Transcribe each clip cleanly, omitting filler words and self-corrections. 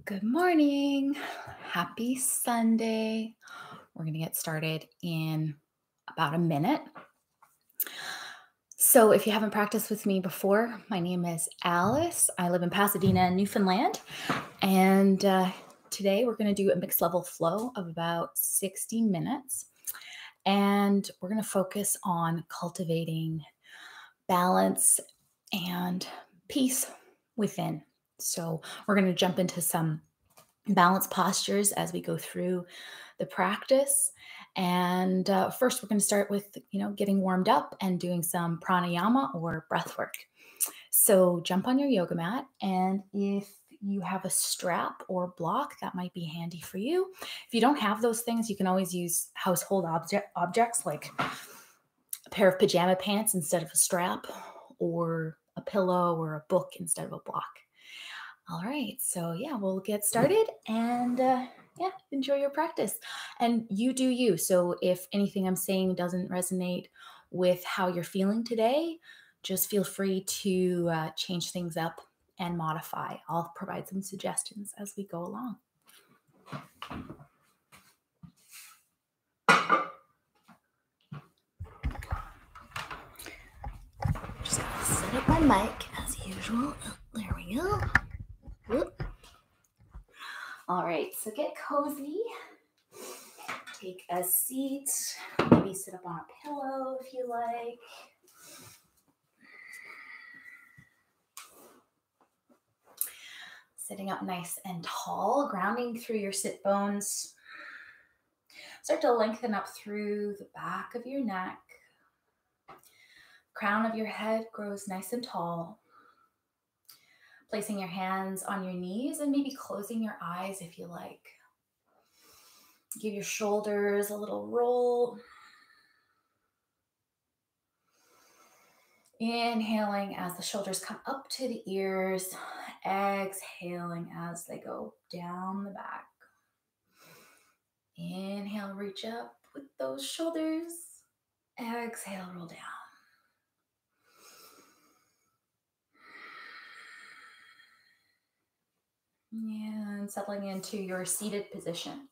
Good morning. Happy Sunday. We're going to get started in about a minute. So, if you haven't practiced with me before, my name is Alice. I live in Pasadena, Newfoundland. And today we're going to do a mixed level flow of about 60 minutes. And we're going to focus on cultivating balance and peace within. So, we're going to jump into some balance postures as we go through the practice. And first, we're going to start with, getting warmed up and doing some pranayama or breath work. So jump on your yoga mat, and if you have a strap or block, that might be handy for you. If you don't have those things, you can always use household objects like a pair of pajama pants instead of a strap, or a pillow or a book instead of a block. All right, so we'll get started and enjoy your practice. And you do you. So if anything I'm saying doesn't resonate with how you're feeling today, just feel free to change things up and modify. I'll provide some suggestions as we go along. Just gonna set up my mic as usual. There we go. Whoop. All right, so get cozy. Take a seat, maybe sit up on a pillow if you like. Sitting up nice and tall, grounding through your sit bones. Start to lengthen up through the back of your neck. Crown of your head grows nice and tall. Placing your hands on your knees and maybe closing your eyes if you like. Give your shoulders a little roll. Inhaling as the shoulders come up to the ears. Exhaling as they go down the back. Inhale, reach up with those shoulders. Exhale, roll down. And settling into your seated position.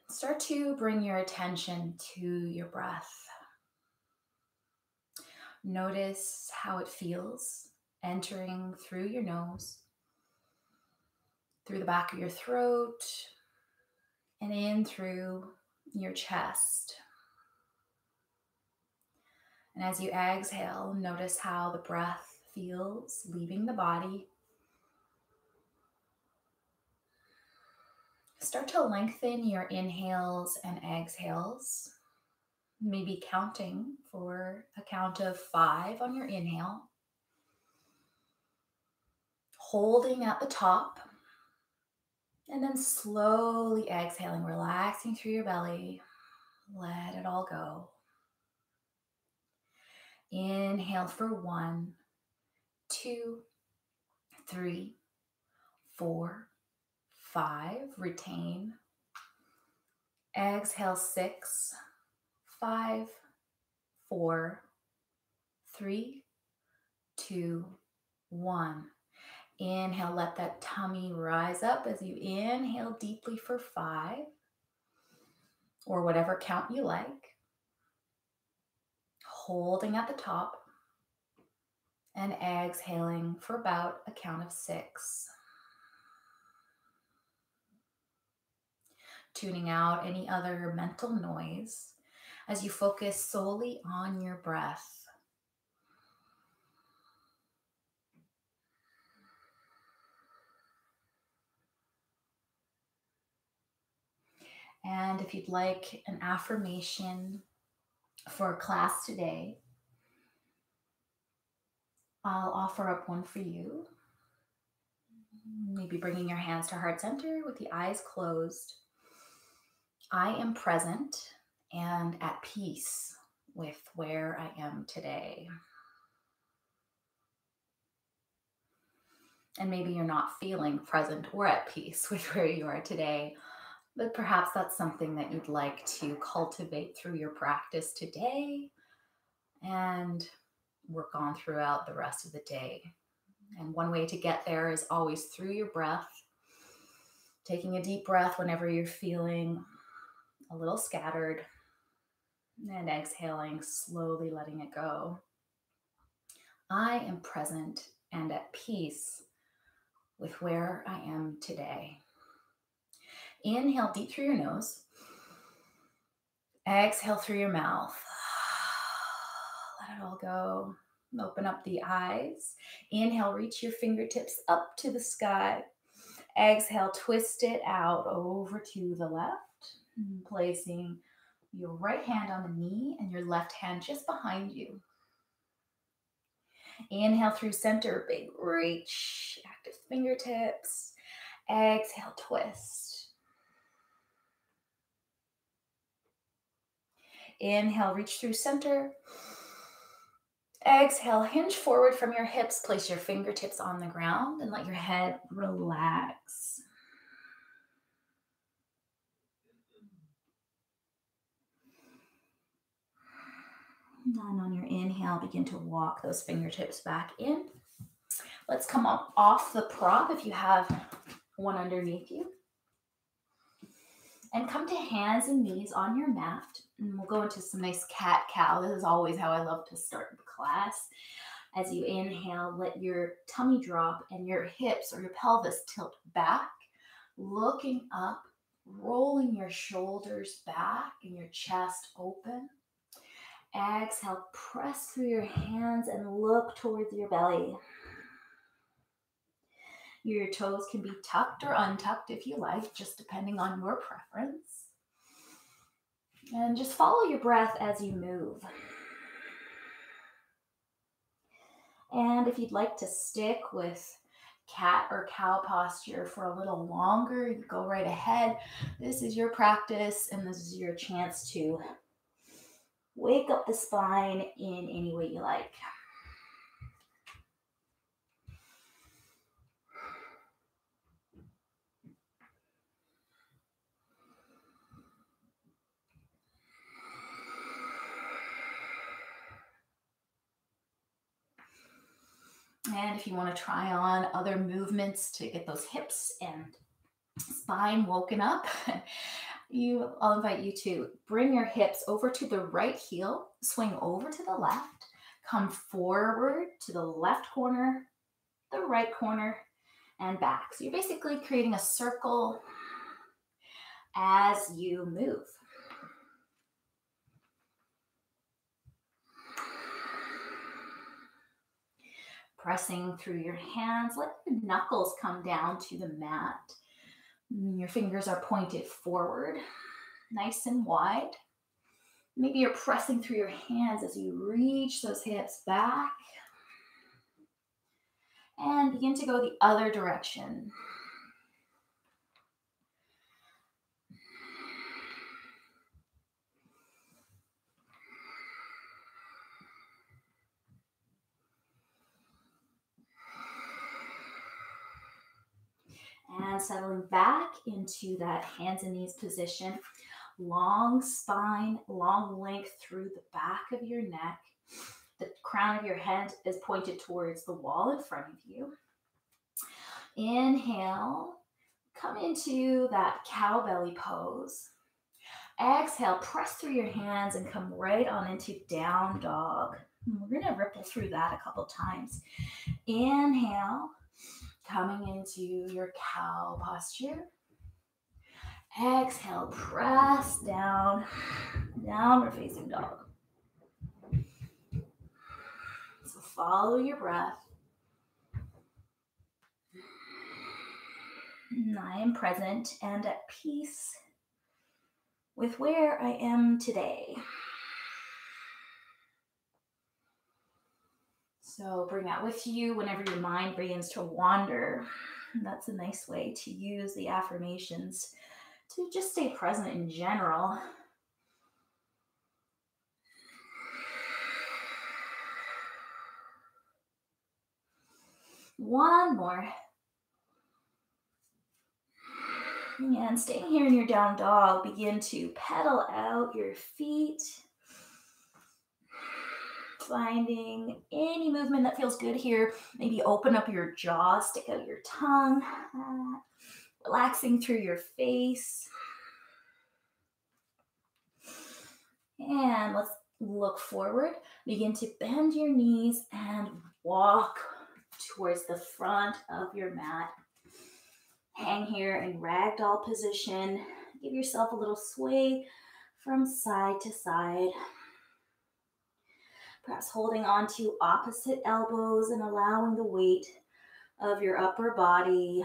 Start to bring your attention to your breath. Notice how it feels entering through your nose, through the back of your throat, and in through your chest. And as you exhale, notice how the breath feels leaving the body. Start to lengthen your inhales and exhales, maybe counting for a count of 5 on your inhale. Holding at the top, and then slowly exhaling, relaxing through your belly. Let it all go. Inhale for 1, 2, 3, 4, 5. Retain. Exhale 6, 5, 4, 3, 2, 1. Inhale, let that tummy rise up as you inhale deeply for 5, or whatever count you like. Holding at the top and exhaling for about a count of 6. Tuning out any other mental noise as you focus solely on your breath. And if you'd like an affirmation for class today, I'll offer up one for you. Maybe bringing your hands to heart center with the eyes closed. I am present and at peace with where I am today. And maybe you're not feeling present or at peace with where you are today, but perhaps that's something that you'd like to cultivate through your practice today and work on throughout the rest of the day. And one way to get there is always through your breath, taking a deep breath whenever you're feeling a little scattered, and exhaling, slowly letting it go. I am present and at peace with where I am today. Inhale deep through your nose. Exhale through your mouth. Let it all go. Open up the eyes. Inhale, reach your fingertips up to the sky. Exhale, twist it out over to the left, placing your right hand on the knee and your left hand just behind you. Inhale through center, big reach, active fingertips. Exhale, twist. Inhale, reach through center. Exhale, hinge forward from your hips. Place your fingertips on the ground and let your head relax. And on your inhale, begin to walk those fingertips back in. Let's come up off the prop if you have one underneath you. And come to hands and knees on your mat. And we'll go into some nice cat-cow. This is always how I love to start the class. As you inhale, let your tummy drop and your hips or your pelvis tilt back, looking up, rolling your shoulders back and your chest open. Exhale, press through your hands and look towards your belly. Your toes can be tucked or untucked if you like, just depending on your preference. And just follow your breath as you move. And if you'd like to stick with cat or cow posture for a little longer, you go right ahead. This is your practice, and this is your chance to wake up the spine in any way you like. And if you want to try on other movements to get those hips and spine woken up, I'll invite you to bring your hips over to the right heel, swing over to the left, come forward to the left corner, the right corner, and back. So you're basically creating a circle as you move. Pressing through your hands, let your knuckles come down to the mat. Your fingers are pointed forward, nice and wide. Maybe you're pressing through your hands as you reach those hips back. And begin to go the other direction. And settling back into that hands and knees position. Long spine, long length through the back of your neck. The crown of your head is pointed towards the wall in front of you. Inhale, come into that cow belly pose. Exhale, press through your hands and come right on into down dog. We're going to ripple through that a couple times. Inhale, coming into your cow posture. Exhale, press down, downward facing dog. So follow your breath. I am present and at peace with where I am today. So bring that with you whenever your mind begins to wander. That's a nice way to use the affirmations to just stay present in general. One more. And staying here in your down dog, begin to pedal out your feet. Finding any movement that feels good here. Maybe open up your jaw, stick out your tongue, relaxing through your face. And let's look forward. Begin to bend your knees and walk towards the front of your mat. Hang here in ragdoll position. Give yourself a little sway from side to side. Perhaps holding on to opposite elbows and allowing the weight of your upper body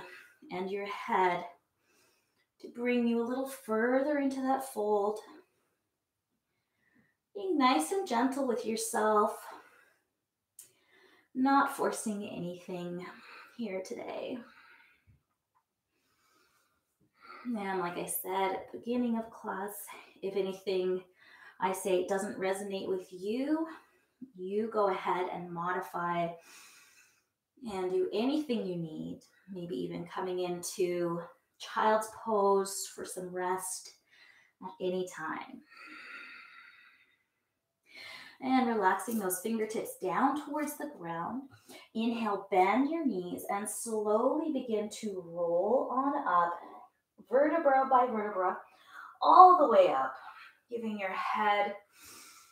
and your head to bring you a little further into that fold. Being nice and gentle with yourself, not forcing anything here today. And like I said at the beginning of class, if anything I say doesn't resonate with you, you go ahead and modify and do anything you need, maybe even coming into child's pose for some rest at any time. And relaxing those fingertips down towards the ground. Inhale, bend your knees and slowly begin to roll on up, vertebra by vertebra, all the way up, giving your head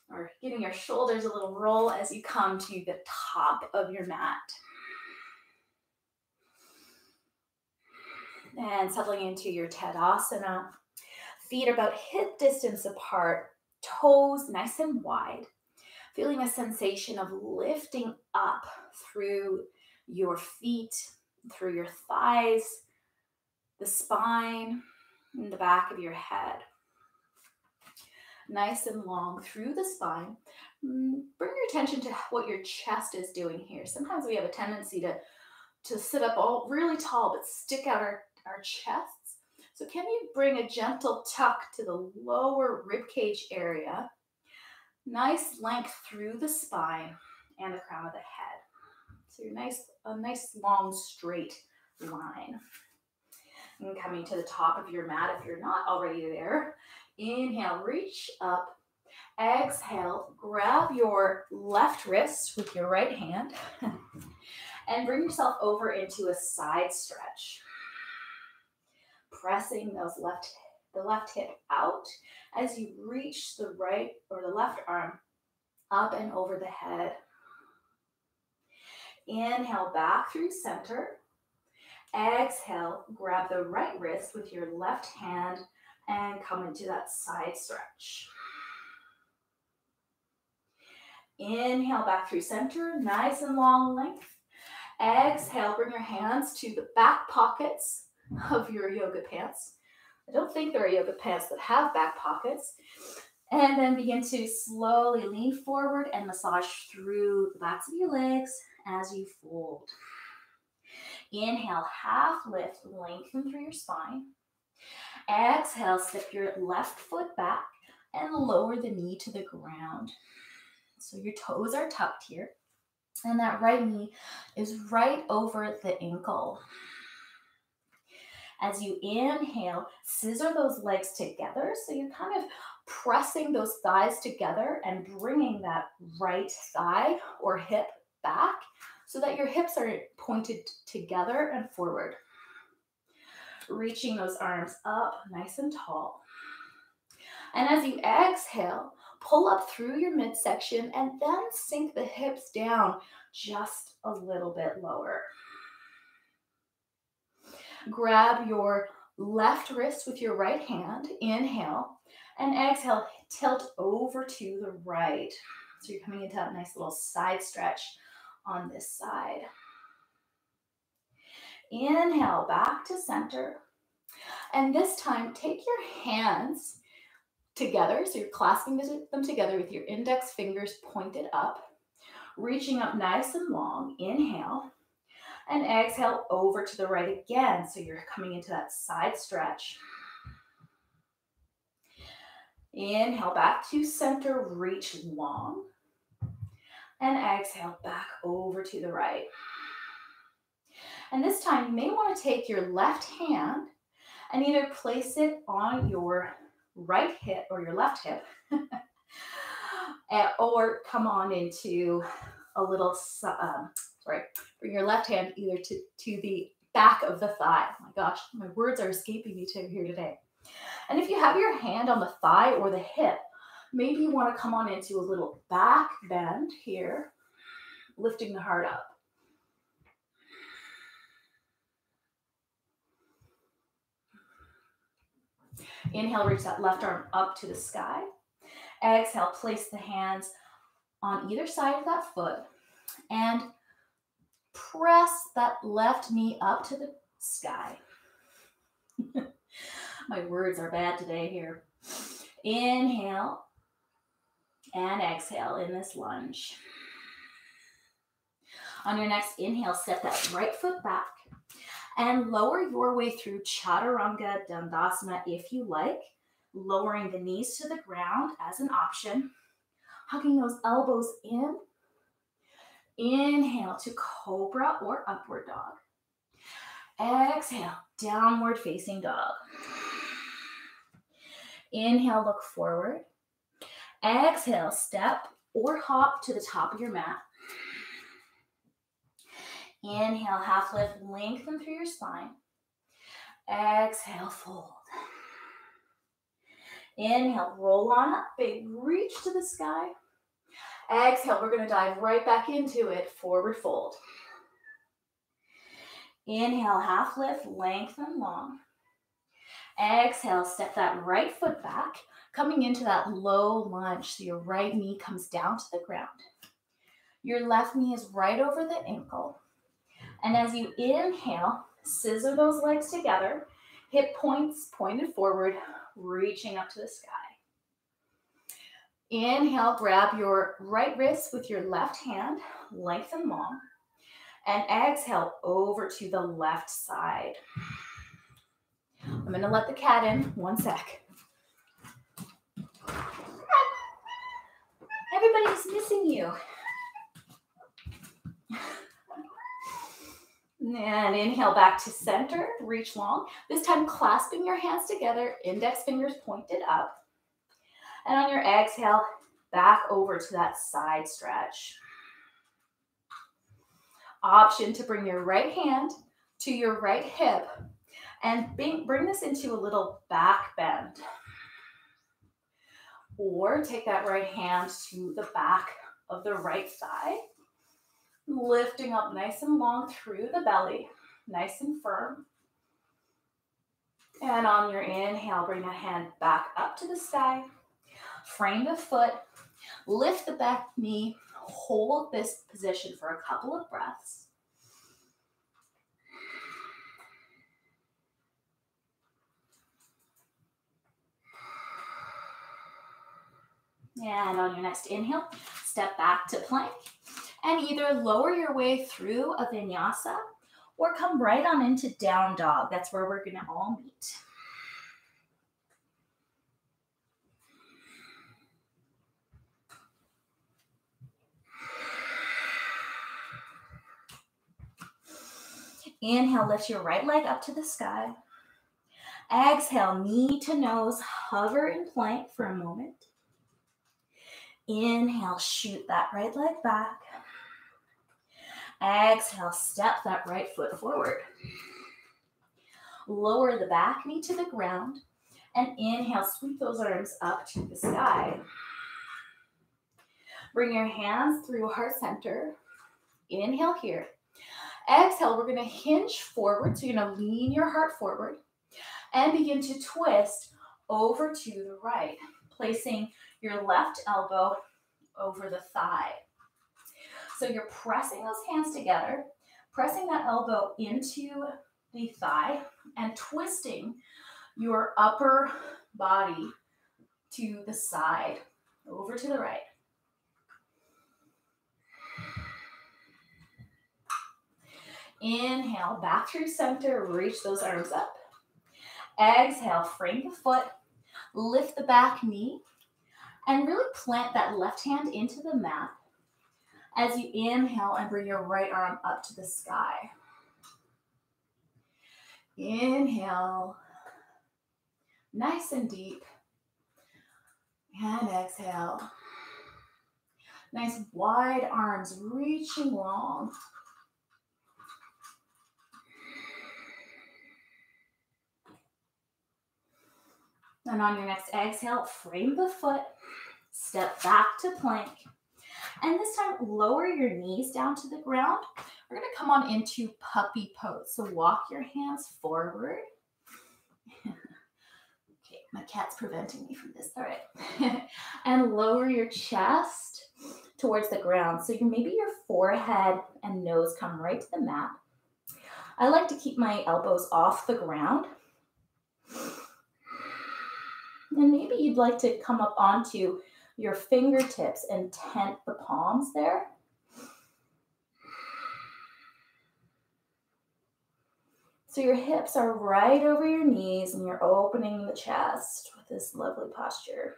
or giving your shoulders a little roll as you come to the top of your mat. And settling into your Tadasana. Feet are about hip distance apart, toes nice and wide. Feeling a sensation of lifting up through your feet, through your thighs, the spine, and the back of your head. Nice and long through the spine. Bring your attention to what your chest is doing here. Sometimes we have a tendency to sit up all really tall, but stick out our chests. So can you bring a gentle tuck to the lower rib cage area? Nice length through the spine and the crown of the head. So a nice long straight line. And coming to the top of your mat if you're not already there. Inhale, reach up. Exhale, grab your left wrist with your right hand and bring yourself over into a side stretch. Pressing the left hip out as you reach the right or the left arm up and over the head. Inhale, back through center. Exhale, grab the right wrist with your left hand and come into that side stretch. Inhale, back through center, nice and long length. Exhale, bring your hands to the back pockets of your yoga pants. I don't think there are yoga pants that have back pockets. And then begin to slowly lean forward and massage through the backs of your legs as you fold. Inhale, half lift, lengthen through your spine. Exhale, step your left foot back and lower the knee to the ground. So your toes are tucked here. And that right knee is right over the ankle. As you inhale, scissor those legs together. So you're kind of pressing those thighs together and bringing that right thigh or hip back so that your hips are pointed together and forward. Reaching those arms up nice and tall. And as you exhale, pull up through your midsection and then sink the hips down just a little bit lower. Grab your left wrist with your right hand, inhale, and exhale, tilt over to the right. So you're coming into that nice little side stretch on this side. Inhale, back to center. And this time, take your hands together. So you're clasping them together with your index fingers pointed up, reaching up nice and long. Inhale. And exhale over to the right again. So you're coming into that side stretch. Inhale back to center, reach long. And exhale back over to the right. And this time you may want to take your left hand and either place it on your right hip or your left hip or come on into a little, bring your left hand either to the back of the thigh. Oh my gosh, my words are escaping me here today. And if you have your hand on the thigh or the hip, maybe you want to come on into a little back bend here, lifting the heart up. Inhale, reach that left arm up to the sky. Exhale, place the hands on either side of that foot and press that left knee up to the sky. My words are bad today here. Inhale and exhale in this lunge. On your next inhale, step that right foot back and lower your way through Chaturanga Dandasana if you like, lowering the knees to the ground as an option, hugging those elbows in. Inhale to Cobra or Upward Dog. Exhale, Downward Facing Dog. Inhale, look forward. Exhale, step or hop to the top of your mat. Inhale, half lift, lengthen through your spine. Exhale, fold. Inhale, roll on up, big reach to the sky. Exhale, we're going to dive right back into it, forward fold. Inhale, half lift, lengthen long. Exhale, step that right foot back, coming into that low lunge, so your right knee comes down to the ground. Your left knee is right over the ankle. And as you inhale, scissor those legs together, hip points pointed forward, reaching up to the sky. Inhale, grab your right wrist with your left hand, lengthen long. And exhale, over to the left side. I'm going to let the cat in, 1 sec. Everybody's missing you. And inhale back to center, reach long. This time clasping your hands together, index fingers pointed up. And on your exhale, back over to that side stretch. Option to bring your right hand to your right hip and bring this into a little back bend. Or take that right hand to the back of the right thigh, lifting up nice and long through the belly, nice and firm. And on your inhale, bring that hand back up to the sky, frame the foot, lift the back knee, hold this position for a couple of breaths. And on your next inhale, step back to plank and either lower your way through a vinyasa or come right on into down dog. That's where we're going to all meet. Inhale, lift your right leg up to the sky. Exhale, knee to nose, hover in plank for a moment. Inhale, shoot that right leg back. Exhale, step that right foot forward. Lower the back knee to the ground and inhale, sweep those arms up to the sky. Bring your hands through heart center. Inhale here. Exhale, we're going to hinge forward. So you're going to lean your heart forward and begin to twist over to the right, placing your left elbow over the thigh. So you're pressing those hands together, pressing that elbow into the thigh and twisting your upper body to the side, over to the right. Inhale, back through center, reach those arms up. Exhale, frame the foot, lift the back knee, and really plant that left hand into the mat as you inhale and bring your right arm up to the sky. Inhale, nice and deep, and exhale. Nice wide arms reaching long. And on your next exhale, frame the foot, step back to plank. And this time, lower your knees down to the ground. We're gonna come on into puppy pose. So walk your hands forward. Okay, my cat's preventing me from this, all right. And lower your chest towards the ground. So maybe your forehead and nose come right to the mat. I like to keep my elbows off the ground. And maybe you'd like to come up onto your fingertips and tent the palms there. So your hips are right over your knees and you're opening the chest with this lovely posture.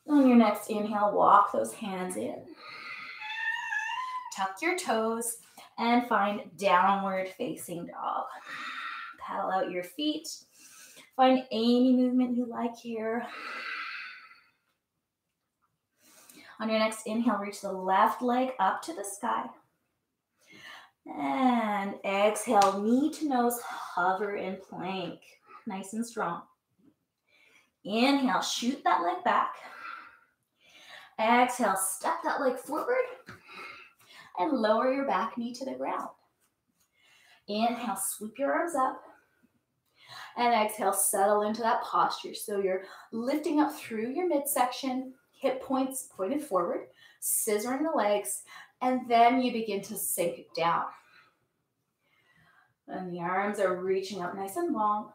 On your next inhale, walk those hands in. Tuck your toes and find downward facing dog. Paddle out your feet. Find any movement you like here. On your next inhale, reach the left leg up to the sky. And exhale, knee to nose, hover in plank. Nice and strong. Inhale, shoot that leg back. Exhale, step that leg forward and lower your back knee to the ground. Inhale, sweep your arms up. And exhale, settle into that posture. So you're lifting up through your midsection, hip points pointed forward, scissoring the legs, and then you begin to sink it down. And the arms are reaching up nice and long.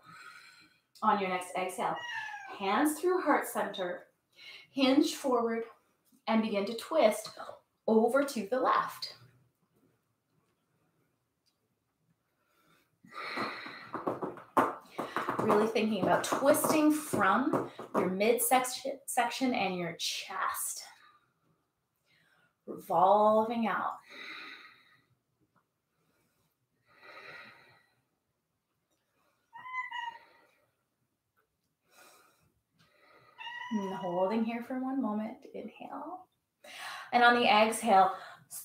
On your next exhale, hands through heart center, hinge forward, and begin to twist over to the left. Really thinking about twisting from your midsection and your chest. Revolving out. And holding here for one moment. Inhale. And on the exhale,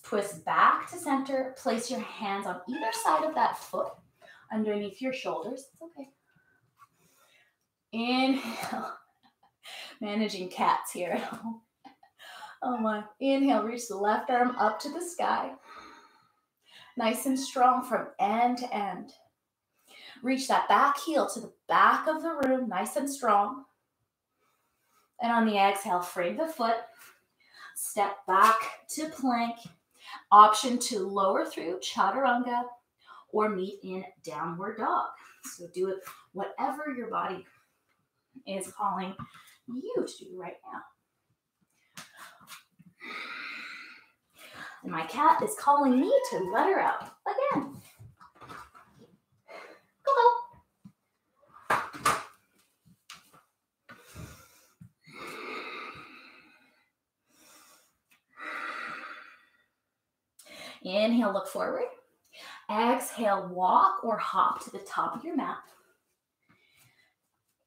twist back to center. Place your hands on either side of that foot underneath your shoulders. It's okay. Inhale. Managing cats here. Oh my. Inhale, reach the left arm up to the sky. Nice and strong from end to end. Reach that back heel to the back of the room, nice and strong. And on the exhale, frame the foot. Step back to plank. Option to lower through chaturanga or meet in downward dog. So do it whatever your body is calling you to do right now. And my cat is calling me to let her out again. Go. Inhale, look forward. Exhale, walk or hop to the top of your mat.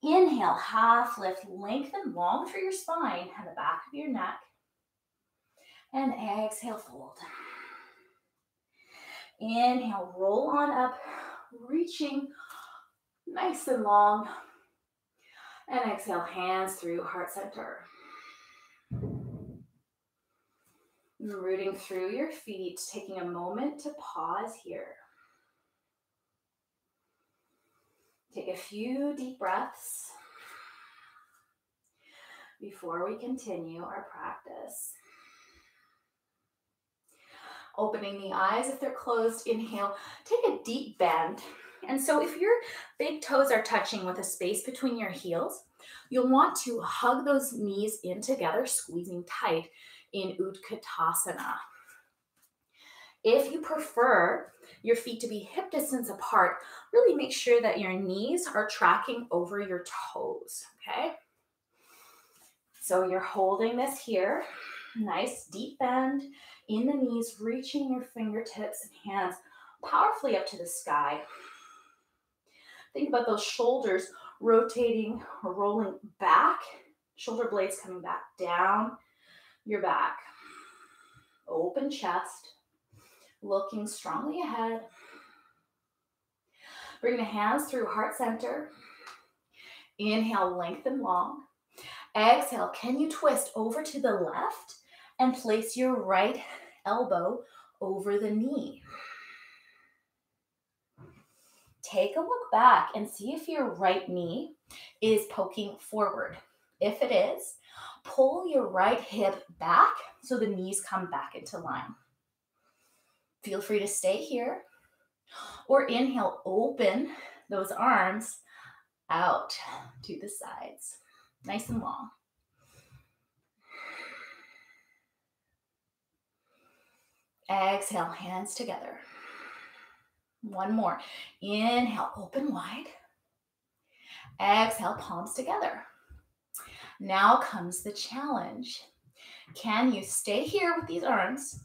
Inhale, half lift, lengthen long through your spine and the back of your neck. And exhale, fold. Inhale, roll on up, reaching nice and long. And exhale, hands through heart center. Rooting through your feet, taking a moment to pause here. Take a few deep breaths before we continue our practice. Opening the eyes if they're closed, inhale, take a deep bend. And so if your big toes are touching with a space between your heels, you'll want to hug those knees in together, squeezing tight in Utkatasana. If you prefer your feet to be hip distance apart, really make sure that your knees are tracking over your toes, okay? So you're holding this here, nice deep bend in the knees, reaching your fingertips and hands powerfully up to the sky. Think about those shoulders rotating or rolling back, shoulder blades coming back down your back. Open chest, looking strongly ahead. Bring the hands through heart center. Inhale, lengthen long. Exhale, can you twist over to the left and place your right elbow over the knee? Take a look back and see if your right knee is poking forward. If it is, pull your right hip back so the knees come back into line. Feel free to stay here or inhale, open those arms out to the sides, nice and long. Exhale, hands together. One more. Inhale, open wide. Exhale, palms together. Now comes the challenge. Can you stay here with these arms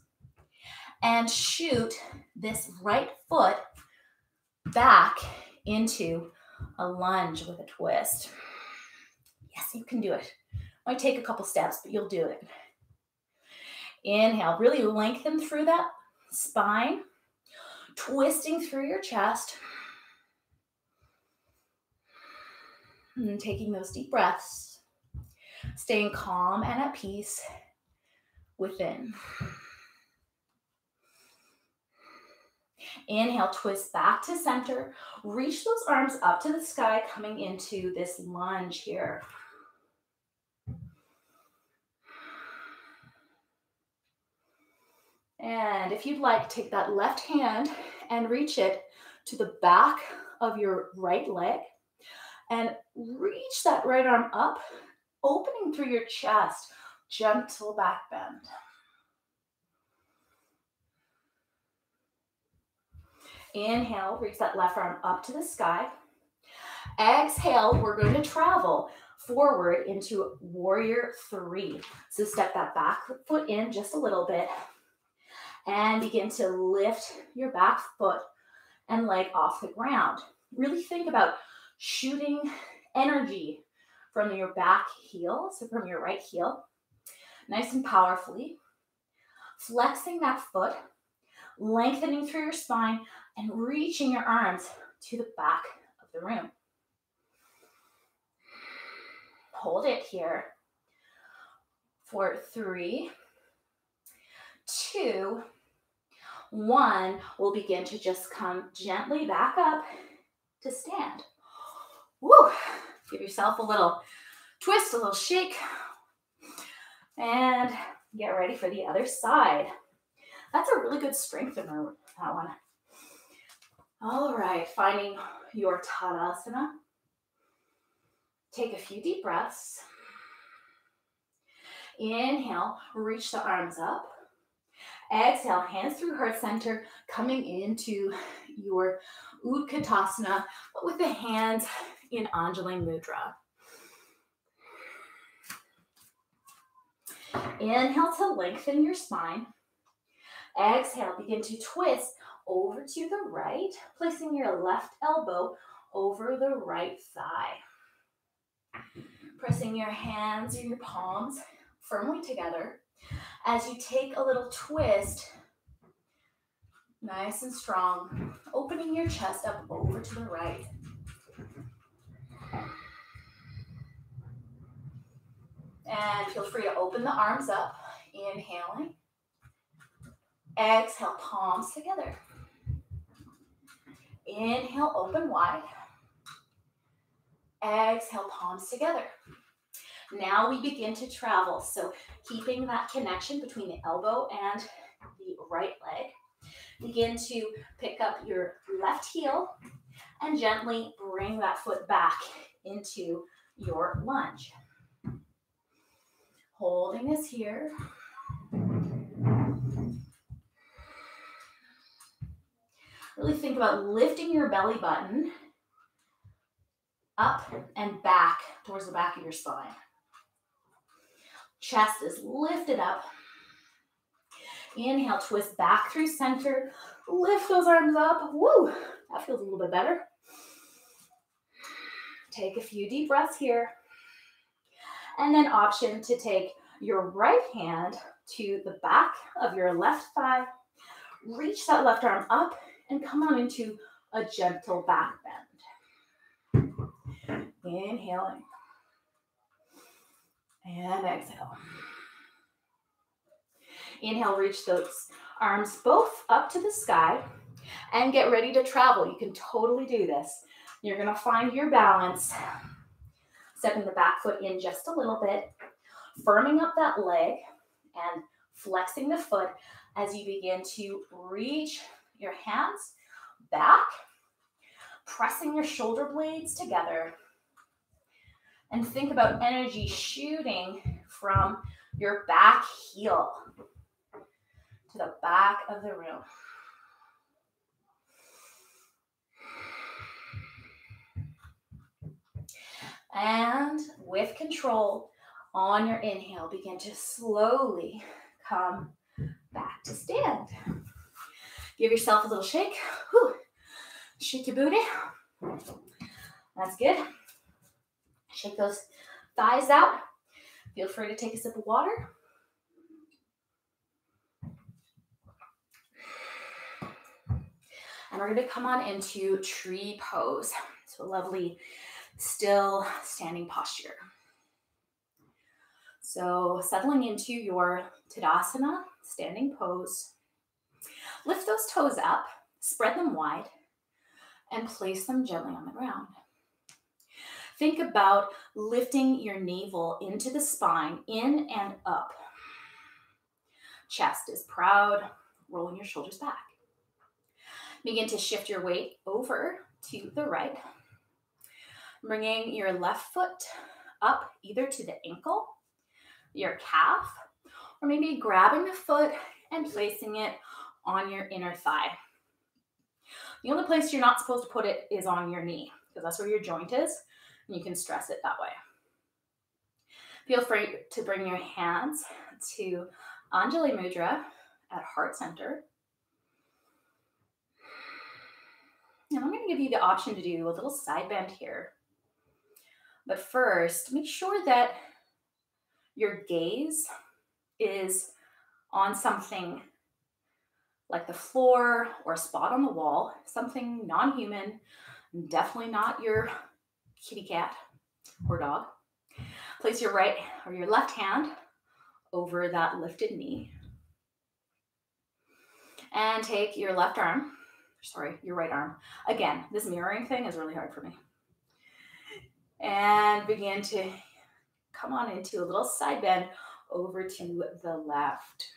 and shoot this right foot back into a lunge with a twist? Yes, you can do it. Might take a couple steps, but you'll do it. Inhale, really lengthen through that spine, twisting through your chest. And taking those deep breaths, staying calm and at peace within. Inhale, twist back to center. Reach those arms up to the sky, coming into this lunge here. And if you'd like, take that left hand and reach it to the back of your right leg and reach that right arm up, opening through your chest, gentle back bend. Inhale, reach that left arm up to the sky. Exhale, we're going to travel forward into warrior three. So step that back foot in just a little bit and begin to lift your back foot and leg off the ground. Really think about shooting energy from your back heel, so from your right heel, nice and powerfully, flexing that foot, lengthening through your spine, and reaching your arms to the back of the room. Hold it here for 3, 2, 1. We'll begin to just come gently back up to stand. Woo! Give yourself a little twist, a little shake, and get ready for the other side. That's a really good strengthener, that one. All right, finding your Tadasana. Take a few deep breaths. Inhale, reach the arms up. Exhale, hands through heart center, coming into your Utkatasana, but with the hands in Anjali Mudra. Inhale to lengthen your spine. Exhale, begin to twist over to the right, placing your left elbow over the right thigh. Pressing your hands and your palms firmly together as you take a little twist, nice and strong, opening your chest up over to the right. And feel free to open the arms up, inhaling. Exhale, palms together. Inhale, open wide. Exhale, palms together. Now we begin to travel. So keeping that connection between the elbow and the right leg. Begin to pick up your left heel and gently bring that foot back into your lunge. Holding this here. Really think about lifting your belly button up and back towards the back of your spine. Chest is lifted up. Inhale, twist back through center. Lift those arms up. Woo! That feels a little bit better. Take a few deep breaths here. And then option to take your right hand to the back of your left thigh. Reach that left arm up and come on into a gentle back bend. Inhaling. And exhale. Inhale, reach those arms both up to the sky and get ready to travel. You can totally do this. You're gonna find your balance, stepping the back foot in just a little bit, firming up that leg and flexing the foot as you begin to reach your hands back, pressing your shoulder blades together, and think about energy shooting from your back heel to the back of the room. And with control, on your inhale, begin to slowly come back to stand. Give yourself a little shake. Whew. Shake your booty. That's good. Shake those thighs out. Feel free to take a sip of water. And we're going to come on into tree pose. So a lovely, still standing posture. So settling into your Tadasana, standing pose. Lift those toes up, spread them wide, and place them gently on the ground. Think about lifting your navel into the spine, in and up. Chest is proud, rolling your shoulders back. Begin to shift your weight over to the right, bringing your left foot up either to the ankle, your calf, or maybe grabbing the foot and placing it on your inner thigh. The only place you're not supposed to put it is on your knee, because that's where your joint is, and you can stress it that way. Feel free to bring your hands to Anjali Mudra at heart center. And I'm going to give you the option to do a little side bend here. But first, make sure that your gaze is on something like the floor or a spot on the wall, something non-human, definitely not your kitty cat or dog. Place your right or your left hand over that lifted knee. And take your your right arm. Again, this mirroring thing is really hard for me. And begin to come on into a little side bend over to the left.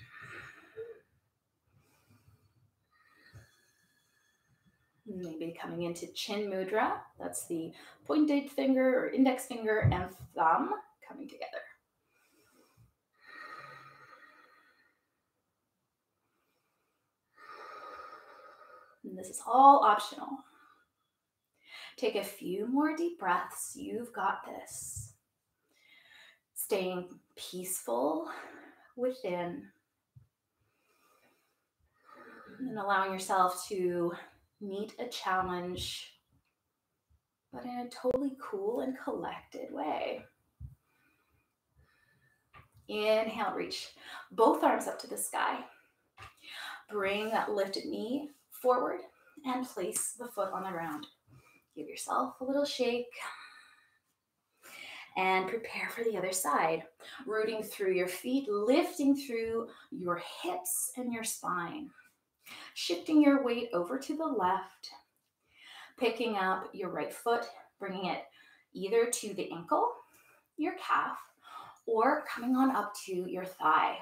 Maybe coming into chin mudra. That's the pointed finger or index finger and thumb coming together. And this is all optional. Take a few more deep breaths. You've got this. Staying peaceful within. And allowing yourself to meet a challenge, but in a totally cool and collected way. Inhale, reach both arms up to the sky. Bring that lifted knee forward and place the foot on the ground. Give yourself a little shake and prepare for the other side. Rooting through your feet, lifting through your hips and your spine. Shifting your weight over to the left, picking up your right foot, bringing it either to the ankle, your calf, or coming on up to your thigh.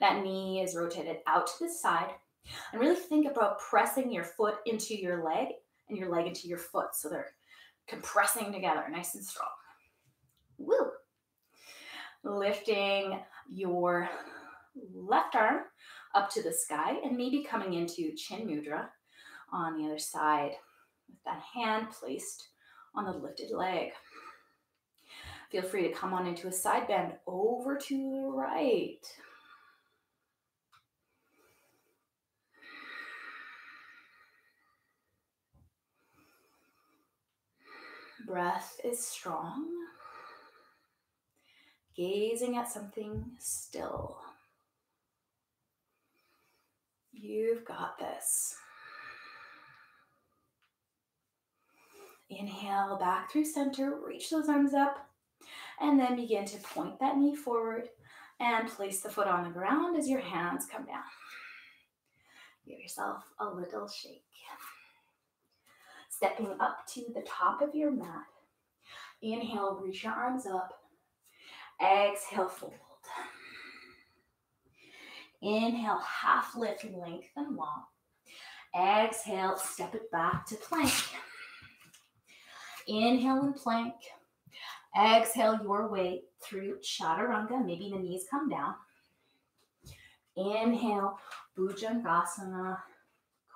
That knee is rotated out to the side. And really think about pressing your foot into your leg and your leg into your foot so they're compressing together, nice and strong. Woo! Lifting your left arm up to the sky and maybe coming into chin mudra on the other side with that hand placed on the lifted leg. Feel free to come on into a side bend over to the right. Breath is strong. Gazing at something still. You've got this. Inhale back through center, reach those arms up, and then begin to point that knee forward and place the foot on the ground as your hands come down. Give yourself a little shake. Stepping up to the top of your mat. Inhale, reach your arms up. Exhale, fold. Inhale, half lift, lengthen long. Exhale, step it back to plank. Inhale and plank. Exhale your way through chaturanga. Maybe the knees come down. Inhale, bhujangasana,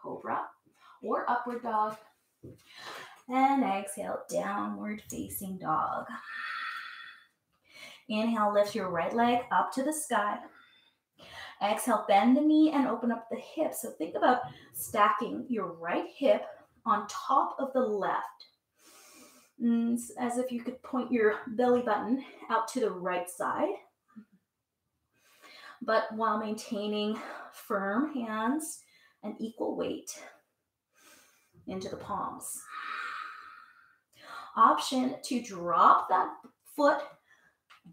cobra or upward dog. And exhale, downward facing dog. Inhale, lift your right leg up to the sky. Exhale, bend the knee and open up the hip. So think about stacking your right hip on top of the left. As if you could point your belly button out to the right side, but while maintaining firm hands and equal weight into the palms. Option to drop that foot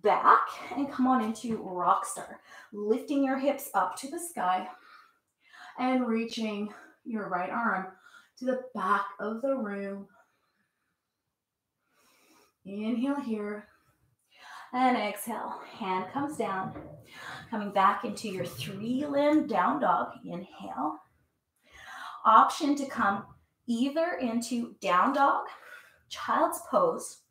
back and come on into rock star, lifting your hips up to the sky and reaching your right arm to the back of the room. Inhale here and exhale. Hand comes down, coming back into your 3-limb down dog. Inhale. Option to come either into down dog, child's pose,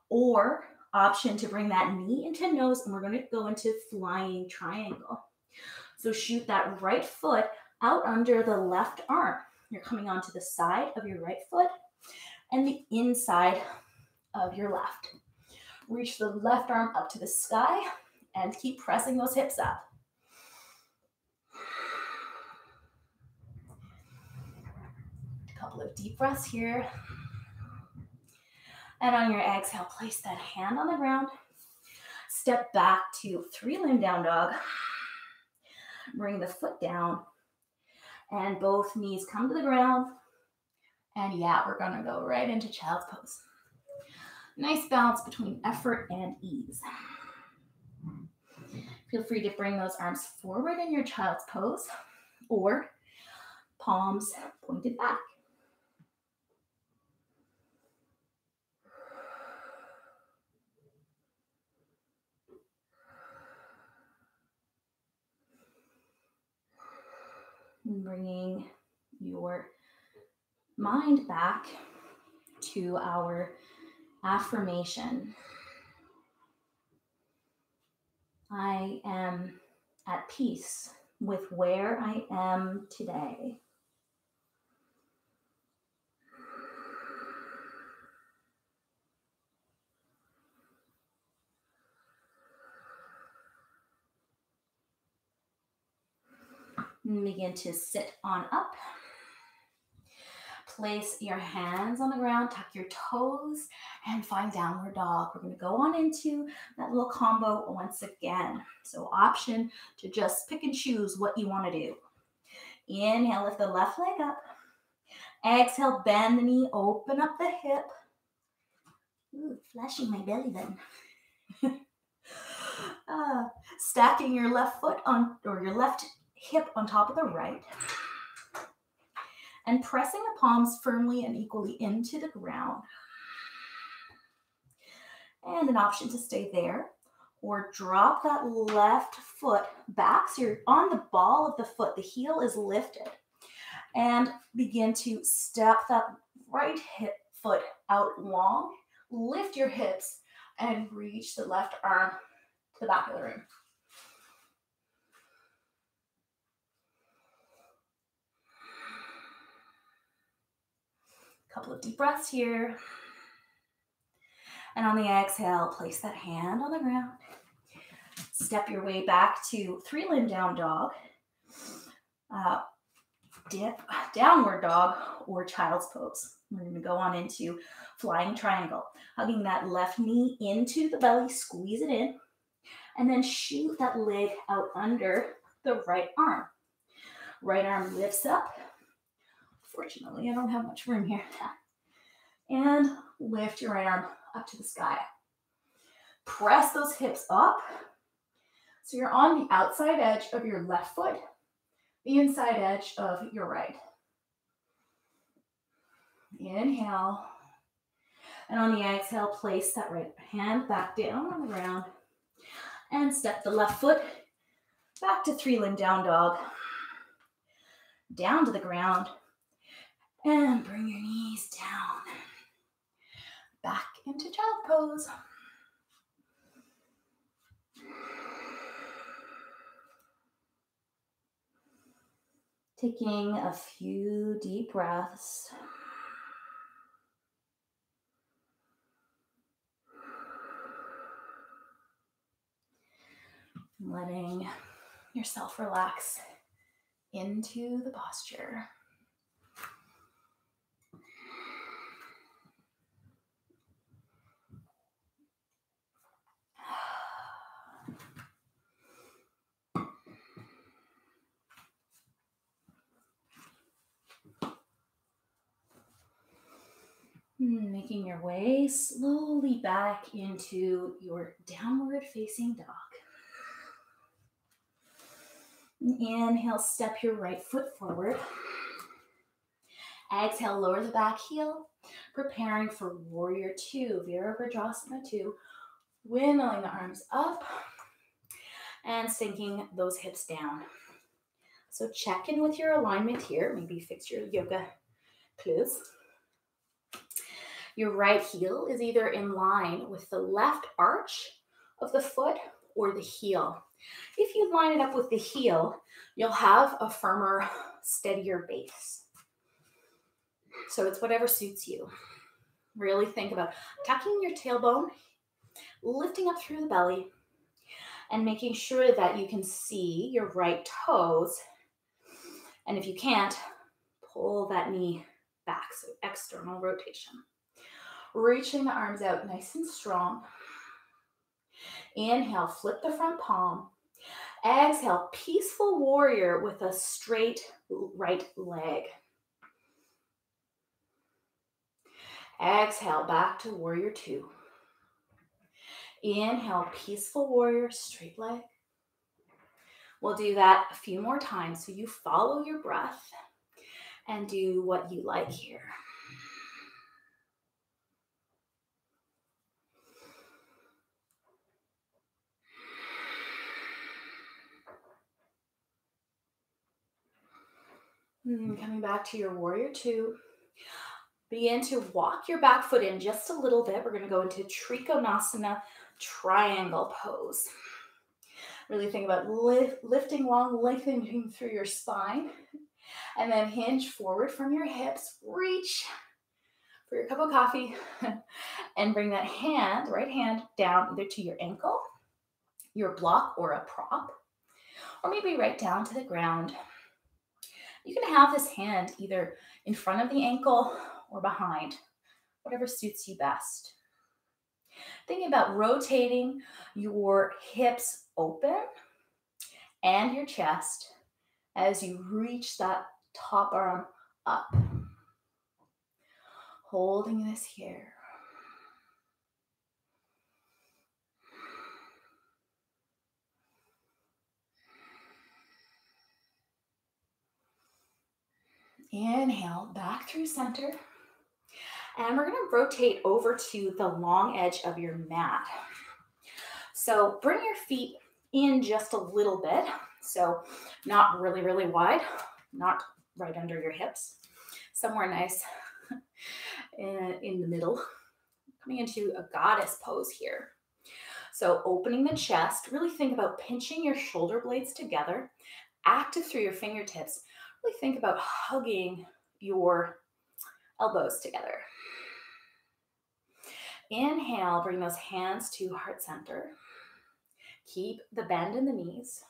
or option to bring that knee into nose, and we're going to go into flying triangle. So shoot that right foot out under the left arm. You're coming onto the side of your right foot and the inside of your left. Reach the left arm up to the sky and keep pressing those hips up. A couple of deep breaths here. And on your exhale, place that hand on the ground. Step back to 3-limb down dog. Bring the foot down and both knees come to the ground. And yeah, we're gonna go right into child's pose. Nice balance between effort and ease. Feel free to bring those arms forward in your child's pose or palms pointed back. And bringing your mind back to our affirmation. I am at peace with where I am today. And begin to sit on up. Place your hands on the ground, tuck your toes, and find downward dog. We're going to go on into that little combo once again. So option to just pick and choose what you want to do. Inhale, lift the left leg up. Exhale, bend the knee, open up the hip. Ooh, flashing my belly button. Stacking your left foot on, or your left hip on top of the right. And pressing the palms firmly and equally into the ground. And an option to stay there or drop that left foot back. So you're on the ball of the foot, the heel is lifted. And begin to step that right hip foot out long. Lift your hips and reach the left arm to the back of the room. Couple of deep breaths here. And on the exhale, place that hand on the ground. Step your way back to 3-limb down dog, dip, downward dog, or child's pose. We're going to go on into flying triangle, hugging that left knee into the belly, squeeze it in, and then shoot that leg out under the right arm. Right arm lifts up. Fortunately, I don't have much room here. And lift your right arm up to the sky. Press those hips up. So you're on the outside edge of your left foot, the inside edge of your right. Inhale. And on the exhale, place that right hand back down on the ground and step the left foot back to three-limb down dog. Down to the ground and bring your knees down. Back into child pose. Taking a few deep breaths. Letting yourself relax into the posture. Making your way slowly back into your downward facing dog. Inhale, step your right foot forward. Exhale, lower the back heel, preparing for warrior two, Virabhadrasana 2, winnowing the arms up and sinking those hips down. So check in with your alignment here, maybe fix your yoga clothes. Your right heel is either in line with the left arch of the foot or the heel. If you line it up with the heel, you'll have a firmer, steadier base. So it's whatever suits you. Really think about tucking your tailbone, lifting up through the belly, and making sure that you can see your right toes. And if you can't, pull that knee back, so external rotation. Reaching the arms out nice and strong. Inhale, flip the front palm. Exhale, peaceful warrior with a straight right leg. Exhale, back to warrior two. Inhale, peaceful warrior, straight leg. We'll do that a few more times, so you follow your breath and do what you like here. Coming back to your warrior two. Begin to walk your back foot in just a little bit. We're going to go into Trikonasana triangle pose. Really think about lifting long, lengthening through your spine. And then hinge forward from your hips. Reach for your cup of coffee. And bring that hand, right hand, down either to your ankle, your block, or a prop. Or maybe right down to the ground. You can have this hand either in front of the ankle or behind, whatever suits you best. Thinking about rotating your hips open and your chest as you reach that top arm up. Holding this here. Inhale, back through center. And we're going to rotate over to the long edge of your mat. So bring your feet in just a little bit. So not really, really wide, not right under your hips. Somewhere nice in the middle. Coming into a goddess pose here. So opening the chest, really think about pinching your shoulder blades together, active through your fingertips. Really think about hugging your elbows together. Inhale, bring those hands to heart center. Keep the bend in the knees.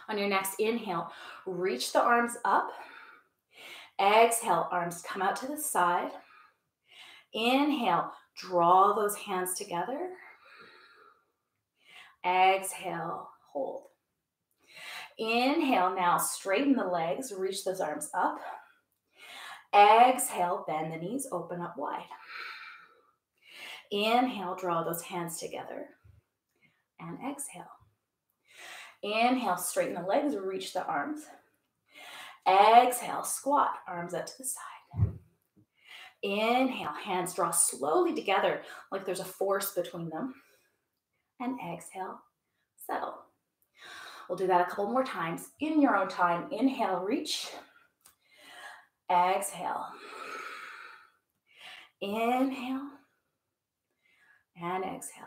On your next inhale, reach the arms up Exhale, arms come out to the side. Inhale, draw those hands together. Exhale, hold. Inhale, now straighten the legs, reach those arms up. Exhale, bend the knees, open up wide. Inhale, draw those hands together. And exhale. Inhale, straighten the legs, reach the arms. Exhale, squat, arms up to the side. Inhale, hands draw slowly together like there's a force between them. And exhale, settle. We'll do that a couple more times in your own time. Inhale, reach. Exhale. Inhale. And exhale.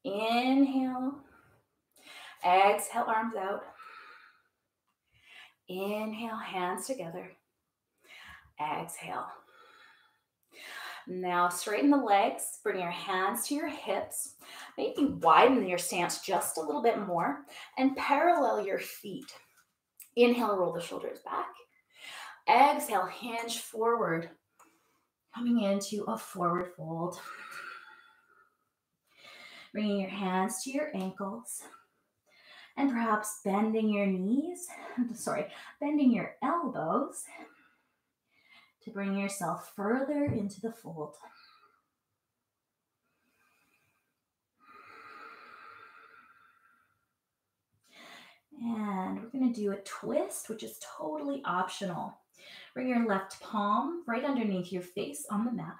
Inhale. Exhale, arms out. Inhale, hands together. Exhale. Now straighten the legs, bring your hands to your hips, maybe widen your stance just a little bit more, and parallel your feet. Inhale, roll the shoulders back. Exhale, hinge forward, coming into a forward fold. Bringing your hands to your ankles, and perhaps bending your knees, bending your elbows, to bring yourself further into the fold. And we're going to do a twist, which is totally optional. Bring your left palm right underneath your face on the mat.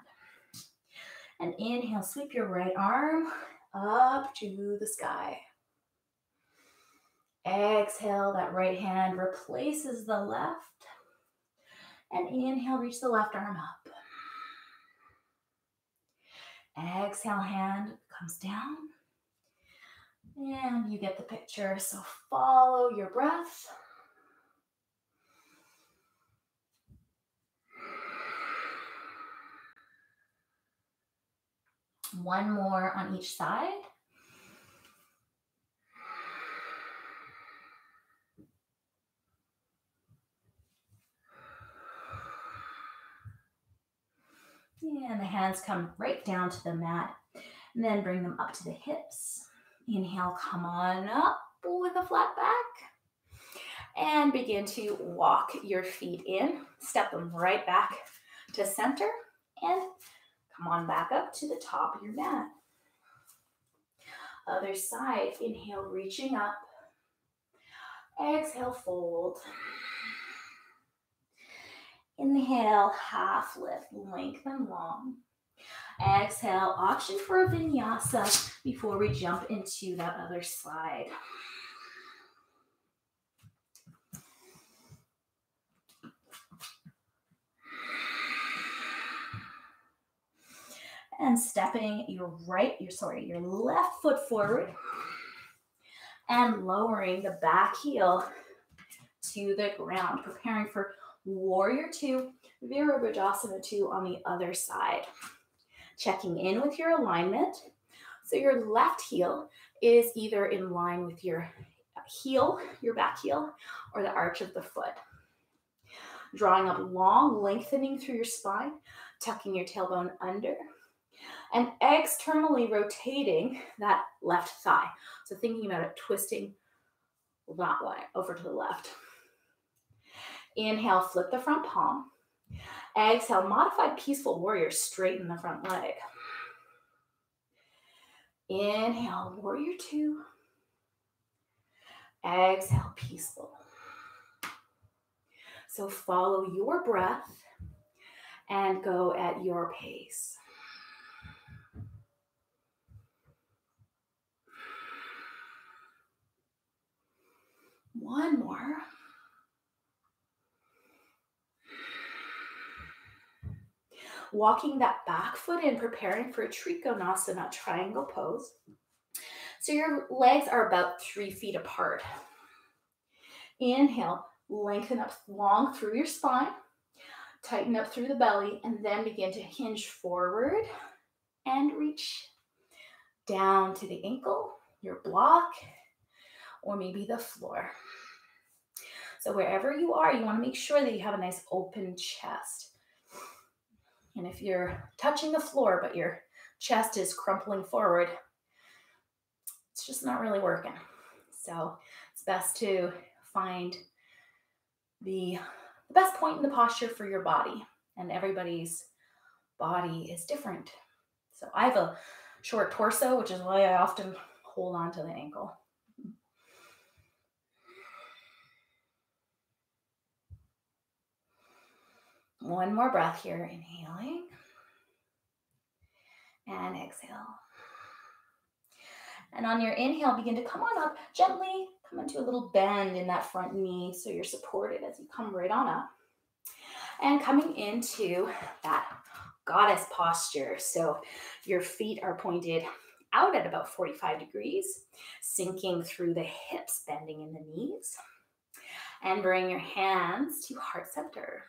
And inhale, sweep your right arm up to the sky. Exhale, that right hand replaces the left. And inhale, reach the left arm up. Exhale, hand comes down. And you get the picture, so follow your breath. One more on each side. And the hands come right down to the mat. And then bring them up to the hips. Inhale, come on up with a flat back. And begin to walk your feet in. Step them right back to center. And come on back up to the top of your mat. Other side, inhale, reaching up. Exhale, fold. Inhale, half lift, lengthen long. Exhale, option for a vinyasa before we jump into that other side. And stepping your left foot forward and lowering the back heel to the ground, preparing for Warrior Two, Virabhadrasana 2 on the other side. Checking in with your alignment. So your left heel is either in line with your heel, your back heel, or the arch of the foot. Drawing up long, lengthening through your spine, tucking your tailbone under, and externally rotating that left thigh. So thinking about it, twisting that way over to the left. Inhale, flip the front palm. Exhale, modified peaceful warrior, straighten the front leg. Inhale, Warrior Two. Exhale, peaceful. So follow your breath and go at your pace. One more. Walking that back foot in, preparing for a Trikonasana, triangle pose. So your legs are about 3 feet apart. Inhale, lengthen up long through your spine, tighten up through the belly, and then begin to hinge forward and reach down to the ankle, your block, or maybe the floor. So wherever you are, you want to make sure that you have a nice open chest. And if you're touching the floor, but your chest is crumpling forward, it's just not really working. So it's best to find the best point in the posture for your body. And everybody's body is different. So I have a short torso, which is why I often hold on to the ankle. One more breath here, inhaling and exhale. And on your inhale, begin to come on up gently, come into a little bend in that front knee so you're supported as you come right on up. And coming into that goddess posture. So your feet are pointed out at about 45 degrees, sinking through the hips, bending in the knees. And bring your hands to heart center.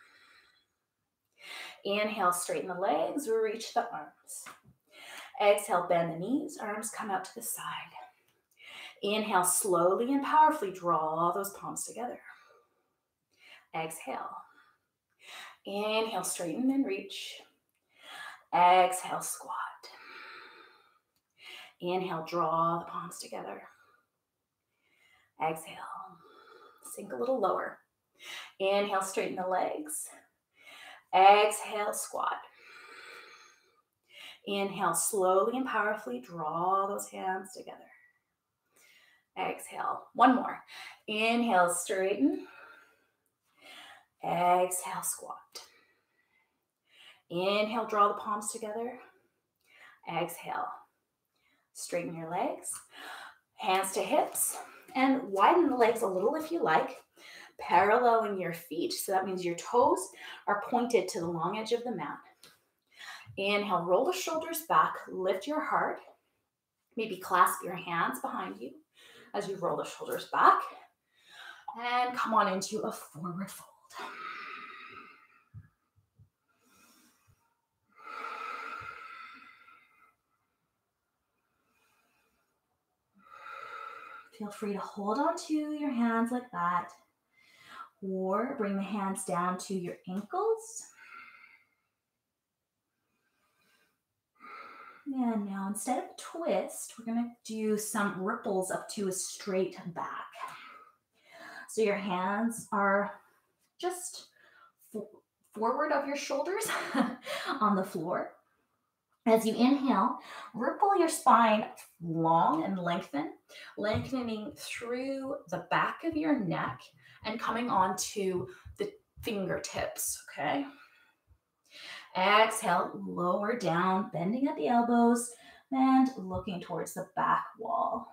Inhale, straighten the legs, reach the arms. Exhale, bend the knees, arms come out to the side. Inhale, slowly and powerfully draw those palms together. Exhale. Inhale, straighten and reach. Exhale, squat. Inhale, draw the palms together. Exhale, sink a little lower. Inhale, straighten the legs. Exhale, squat. Inhale, slowly and powerfully draw those hands together. Exhale, one more. Inhale, straighten. Exhale, squat. Inhale, draw the palms together. Exhale, straighten your legs. Hands to hips. And widen the legs a little if you like. Paralleling your feet. So that means your toes are pointed to the long edge of the mat. Inhale, roll the shoulders back. Lift your heart. Maybe clasp your hands behind you as you roll the shoulders back. And come on into a forward fold. Feel free to hold on to your hands like that, or bring the hands down to your ankles. And now instead of a twist, we're going to do some ripples up to a straight back. So your hands are just forward of your shoulders on the floor. As you inhale, ripple your spine long and lengthening through the back of your neck and coming onto the fingertips, okay? Exhale, lower down, bending at the elbows and looking towards the back wall.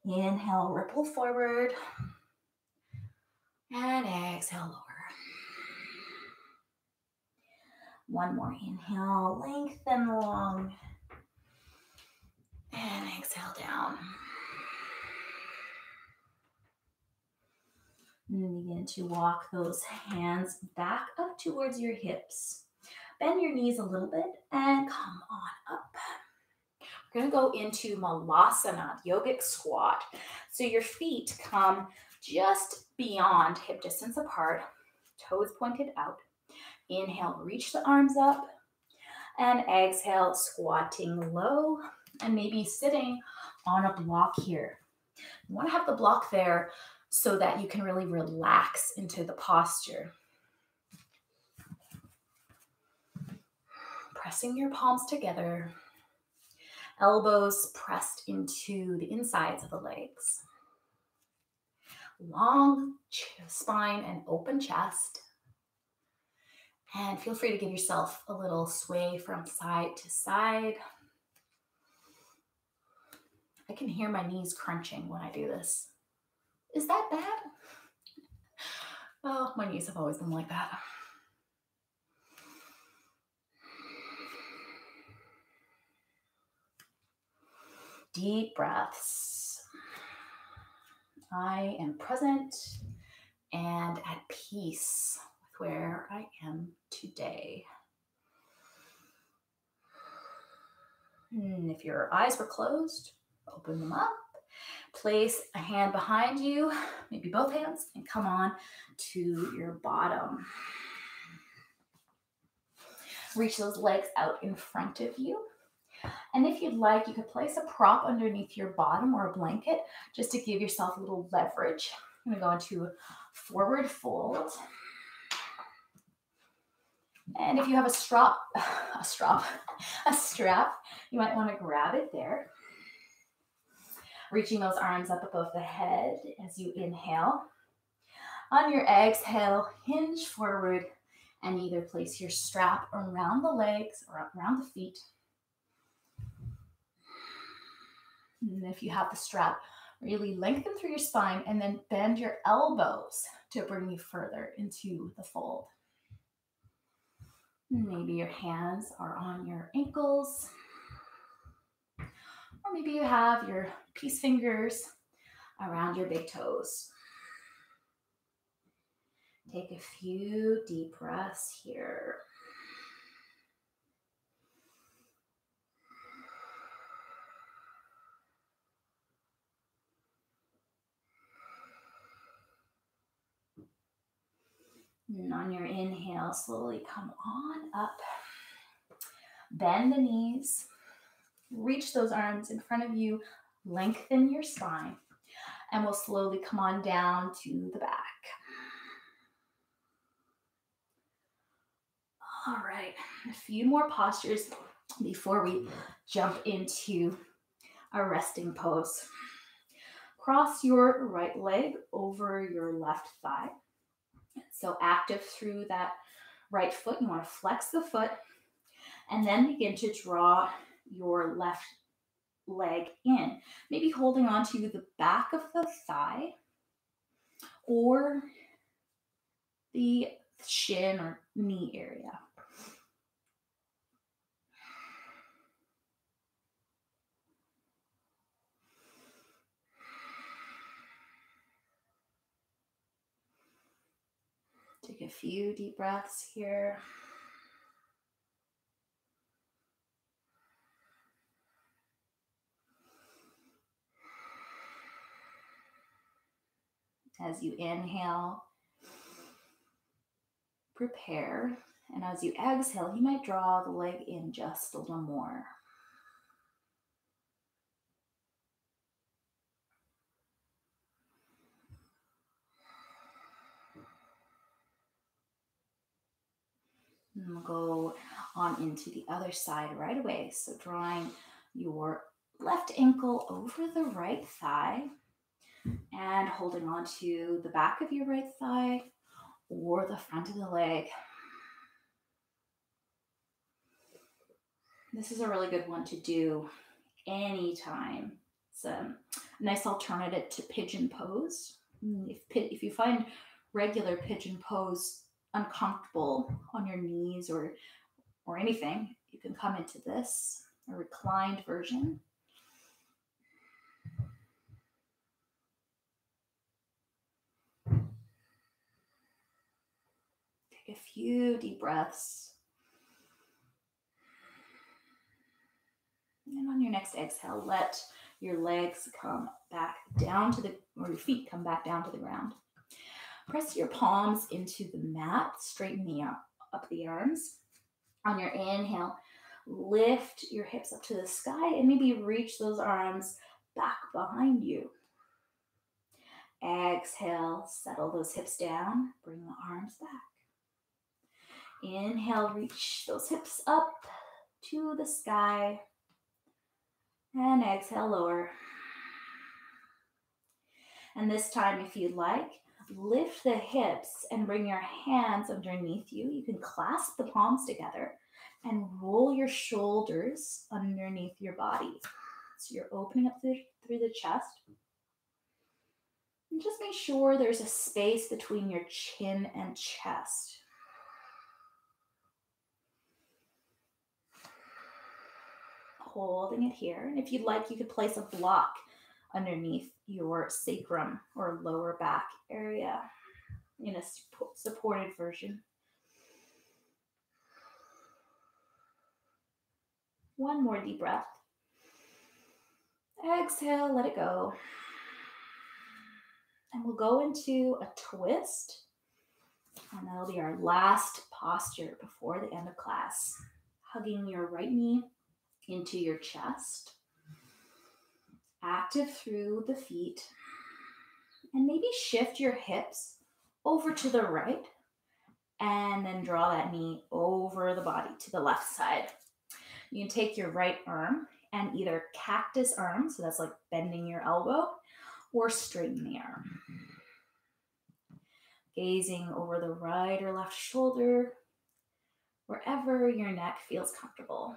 Inhale, ripple forward. And exhale, lower. One more inhale, lengthen long. And exhale down. And begin to walk those hands back up towards your hips. Bend your knees a little bit and come on up. We're going to go into Malasana, yogic squat. So your feet come just beyond hip distance apart, toes pointed out. Inhale, reach the arms up. And exhale, squatting low and maybe sitting on a block here. You want to have the block there so that you can really relax into the posture. Pressing your palms together, elbows pressed into the insides of the legs. Long spine and open chest. And feel free to give yourself a little sway from side to side. I can hear my knees crunching when I do this. Is that bad? Oh, my knees have always been like that. Deep breaths. I am present and at peace with where I am today. And if your eyes were closed, open them up Place a hand behind you, maybe both hands, and come on to your bottom. Reach those legs out in front of you. And if you'd like, you could place a prop underneath your bottom or a blanket just to give yourself a little leverage. I'm going to go into forward fold. And if you have a strap, you might want to grab it there. Reaching those arms up above the head as you inhale. On your exhale, hinge forward and either place your strap around the legs or around the feet. And if you have the strap, really lengthen through your spine and then bend your elbows to bring you further into the fold. Maybe your hands are on your ankles, or maybe you have your peace fingers around your big toes. Take a few deep breaths here. And on your inhale, slowly come on up. Bend the knees. Reach those arms in front of you. Lengthen your spine. And we'll slowly come on down to the back. All right, a few more postures before we jump into our resting pose. Cross your right leg over your left thigh. So active through that right foot. You want to flex the foot and then begin to draw your left leg in. Maybe holding on to the back of the thigh or the shin or knee area. Take a few deep breaths here. As you inhale, prepare. And as you exhale, you might draw the leg in just a little more. And we'll go on into the other side right away. So drawing your left ankle over the right thigh and holding on to the back of your right thigh or the front of the leg. This is a really good one to do anytime. It's a nice alternative to pigeon pose. If you find regular pigeon pose uncomfortable on your knees or anything, you can come into this, a reclined version. Take a few deep breaths. And on your next exhale, let your legs come back down or your feet come back down to the ground. Press your palms into the mat, straighten up the arms. On your inhale, lift your hips up to the sky and maybe reach those arms back behind you. Exhale, settle those hips down, bring the arms back. Inhale, reach those hips up to the sky. And exhale, lower. And this time, if you'd like, lift the hips and bring your hands underneath you. You can clasp the palms together and roll your shoulders underneath your body. So you're opening up through the chest. And just make sure there's a space between your chin and chest. Holding it here. And if you'd like, you could place a block underneath your sacrum or lower back area in a supported version. One more deep breath. Exhale, let it go. And we'll go into a twist. And that'll be our last posture before the end of class. Hugging your right knee into your chest. Active through the feet. And maybe shift your hips over to the right. And then draw that knee over the body to the left side. You can take your right arm and either cactus arm, so that's like bending your elbow, or straighten the arm. Gazing over the right or left shoulder, wherever your neck feels comfortable.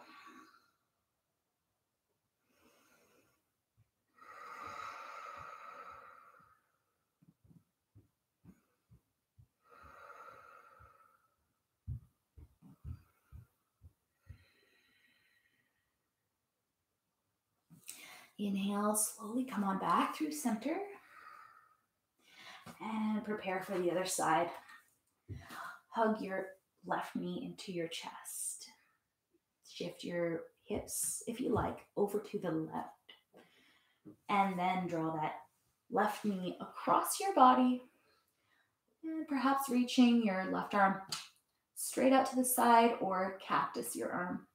Inhale, slowly come on back through center. And prepare for the other side. Hug your left knee into your chest. Shift your hips, if you like, over to the left. And then draw that left knee across your body. And perhaps reaching your left arm straight out to the side or cactus your arm.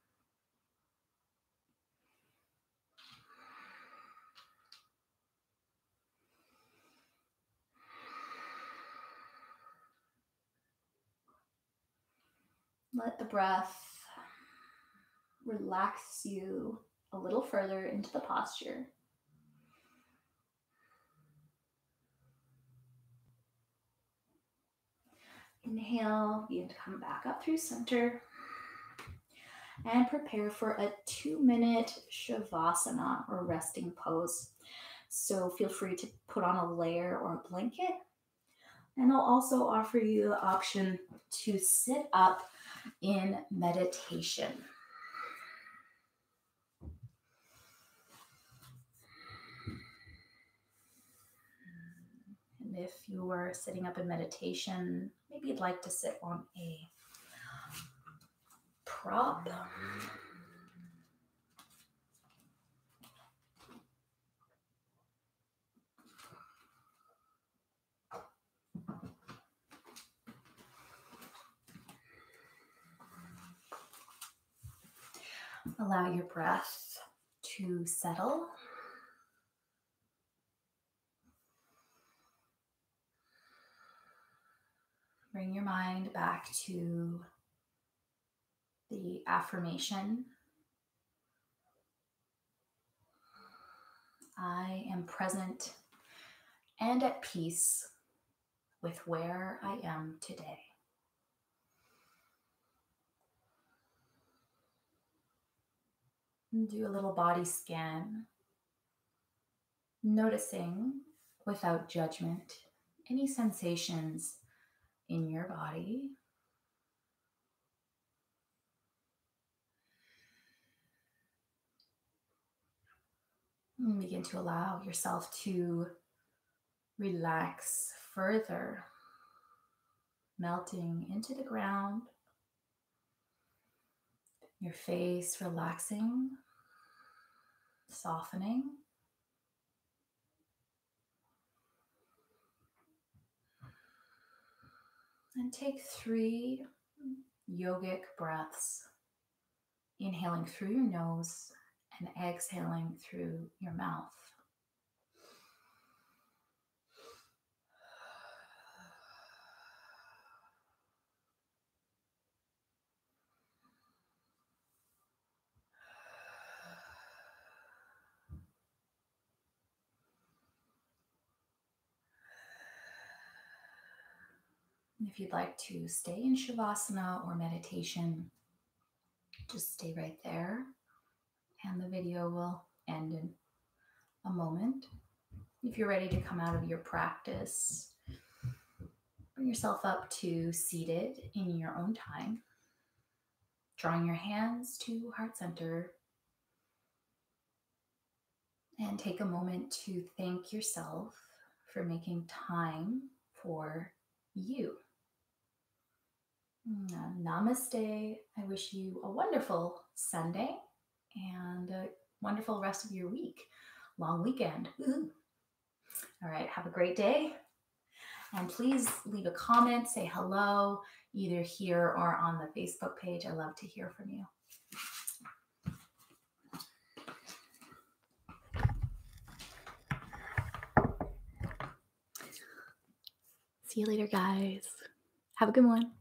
Let the breath relax you a little further into the posture. Inhale, begin to come back up through center. And prepare for a 2-minute Shavasana or resting pose. So feel free to put on a layer or a blanket. And I'll also offer you the option to sit up in meditation. And if you are sitting up in meditation, maybe you'd like to sit on a prop. Allow your breath to settle. Bring your mind back to the affirmation. I am present and at peace with where I am today. And do a little body scan, noticing without judgment any sensations in your body. And begin to allow yourself to relax further, melting into the ground, your face relaxing, softening. And take 3 yogic breaths, inhaling through your nose and exhaling through your mouth. If you'd like to stay in Shavasana or meditation, just stay right there and the video will end in a moment. If you're ready to come out of your practice, bring yourself up to seated in your own time, drawing your hands to heart center, and take a moment to thank yourself for making time for you. Namaste. I wish you a wonderful Sunday and a wonderful rest of your week. long weekend. Ooh. All right. Have a great day. And please leave a comment, say hello, either here or on the Facebook page. I love to hear from you. See you later, guys. Have a good one.